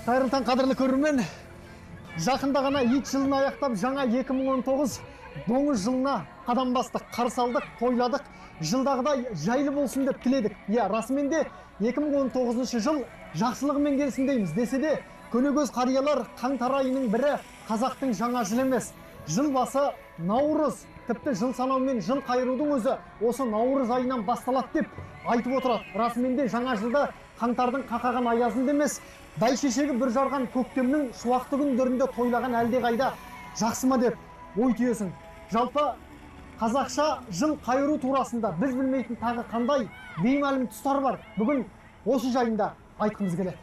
Қайырлы таң, қадірлі көрермен. Жақында ғана ит жылын аяқтап, жаңа 2019 доңыз жылына қадам бастық, қарсы алдық, тойладық. Жылдағыдай жайлы болсын деп тіледік. Расымен де 2019 жыл жақсылығымен келсін дейміз. Десе де, көнегөз қариялар қаңтар айының бірі қазақтың жаңа жыл емес. Жыл басы Наурыз, тіпті жыл санаумен жыл қайырудың өзі осы Наурыз айынан басталады деп айтып отырады. Расымен де жаңа жылда қаңтардың қақаған аязында емес, бәйшешегі бір жарған көктемнің шуақты күндерінде тойлаған әлде қайда жақсы ма деп ой түйесің. Жалпы қазақша жыл қайыру турасында біз білмейтін тағы қандай беймәлім тұстар бар. Бүгін осы жайында айтқымыз келеді.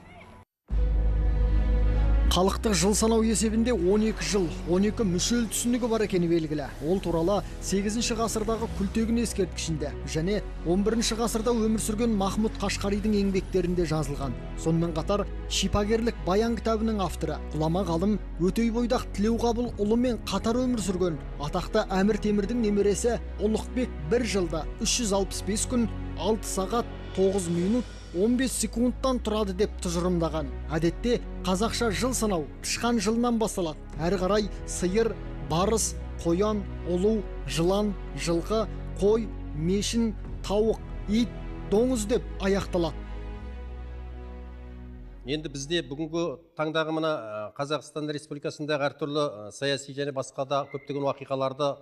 Халықтық жыл санау есебінде 12 жыл, 12 мүшел түсінігі бар екені белгілі. Ол туралы 8 ғасырдағы күлтегін ескерткішінде және 11 ғасырда өмір сүрген Махмұд Қашқаридің еңбектерінде жазылған. Сонымен қатар Шипагерлік баян кітабының авторы, ғұлама ғалым Өтей бойдақ Тілеуқабыл ұлымен қатар өмір сүрген атақты Әмір Темірдің немересі Ұлықбек бір жылда 365 күн, 6 сағат, 9 минут, 15 секундтан тұрады деп тұжырымдаған. Әдетте қазақша жыл санау тышқан жылынан басталады. Әрі қарай сиыр, барыс, қоян, ұлу, жылан, жылқы, қой, мешін, тауық, ит, доңыз деп аяқталады. Енді бізде бүгінгі таңдағы мына Қазақстан Республикасындағы әртүрлі саяси және басқа да көптеген уақиғаларды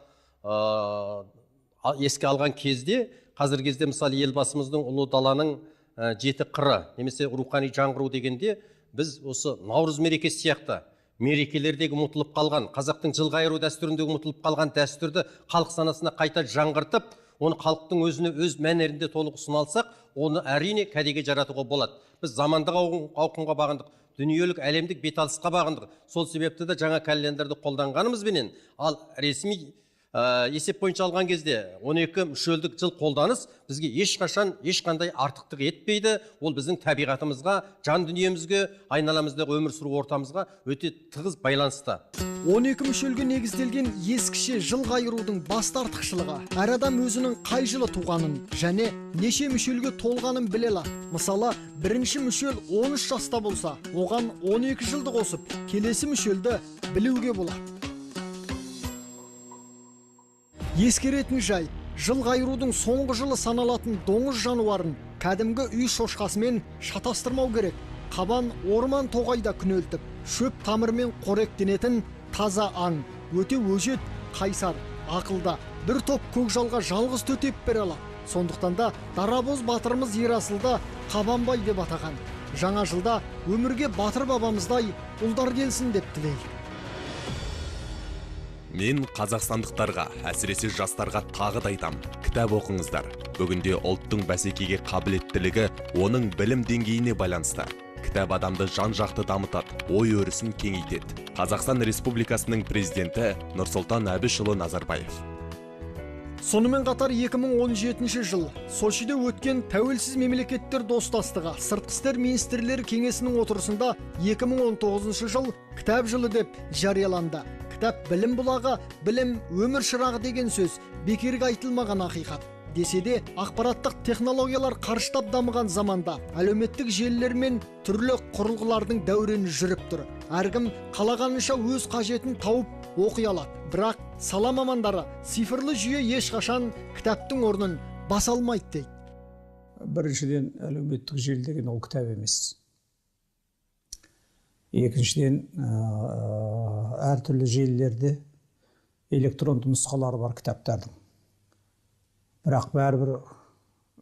еске алған кезде, қазіргі кезде мысалы елбасымыздың ұлы даланың жеті қыры немесе рухани жаңғыру дегенде біз осы Наурыз мерекесі сияқты мерекелердегі ұмытылып қалған, қазақтың жыл қайыру дәстүріндегі ұмытылып қалған дәстүрді халық санасына қайта жаңғыртып, оны халықтың өзіне өз мәнерінде толық ұсына алсақ, оны әрине кәдеге жаратуға болады. Біз замандық ауқымға бағындық, дүниелік әлемдік беталысқа бағындық. Сол себепті де жаңа календарьды қолданғанымызбенен, ал ресми есеп бойынша алған кезде 12 мүшелдік жыл қолданыс бізге ешқашан ешқандай артықтық етпейді. Ол біздің табиғатымызға, жан дүниемізге, айналамыздағы өмір сүру ортамызға өте тығыз байланысты. 12 мүшелге негізделген ескіше жыл қайырудың басты артықшылығы әр адам өзінің қай жылы туғанын және неше мүшелге толғанын біле алады. Мысалы, бірінші мүшел 13 жаста болса, оған 12 жылды қосып, келесі мүшелді білуге болады. Ескеретін жай, жыл қайырудың соңғы жылы саналатын доңыз жануарын кәдімгі үй шошқасымен шатастырмау керек. Қабан орман тоғайда күнелтіп, шөп тамырмен қоректенетін таза аң, өте өжет, қайсар, ақылда, бір топ көкжалға жалғыз төтеп бере алады. Сондықтан да Дарабоз батырымыз Ерасылды Қабанбай деп атаған. Жаңа жылда өмірге батыр бабамыздай ұлдар келсін деп тілейік. Мен қазақстандықтарға, әсіресе жастарға тағы да айтам, кітап оқыңыздар. Бүгінде ұлттың бәсекеге қабілеттілігі оның білім деңгейіне байланысты. Кітап адамды жан-жақты дамытады, ой өрісін кеңейтеді. Қазақстан Республикасының президенті Нұрсұлтан Әбішұлы Назарбаев. Сонымен қатар 2017 жыл Сочиде өткен тәуелсіз мемлекеттер достастығы сыртқы істер министрлері кеңесінің отырысында 2019 жыл кітап жылы деп жарияланды. Кітап білім бұлағы, білім өмір шырағы деген сөз бекерге айтылмаған ақиқат. Десе де, ақпараттық технологиялар қарыштап дамыған заманда әлеуметтік желілер мен түрлі құрылғылардың дәурені жүріп тұр. Әркім қалағанынша өз қажетін тауып оқи алады. Бірақ сала мамандары цифрлы жүйе ешқашан кітаптың орнын баса алмайды дейді. Біріншіден, әлеуметтік желі деген ол кітап емес. Екіншіден, әртүрлі желілерде электронды нұсқалары бар кітаптардың. Бірақ бәрібір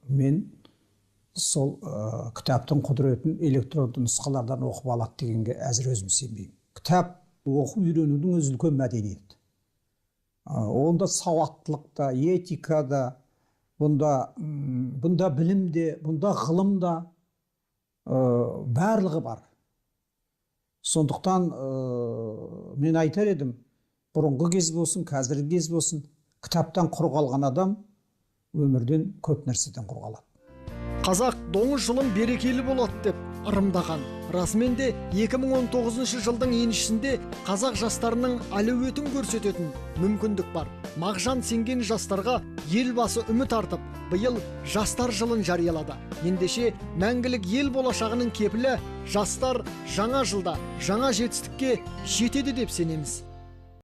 мен сол кітаптың құдіретін электронды нұсқалардан оқып алады дегенге әзір өзім сенбеймін. Кітап оқып үйренудің өзі үлкен мәдениет. Онда сауаттылық та, этика да, бұнда білім де, бұнда ғылым да барлығы бар. Сондықтан мен айтар едім, бұрынғы кез болсын, қазіргі кез болсын, кітаптан құр қалған адам өмірден көп нәрседен құр қалады. Қазақ доңыз жылын берекелі болады деп ырымдаған. Расымен де 2019 жылдың еншісінде қазақ жастарының әлеуетін көрсететін мүмкіндік бар. Мағжан сенген жастарға елбасы үміт артып, биыл жастар жылын жариялады. Ендеше мәңгілік ел болашағының кепілі жастар жаңа жылда жаңа жетістікке жетеді деп сенеміз.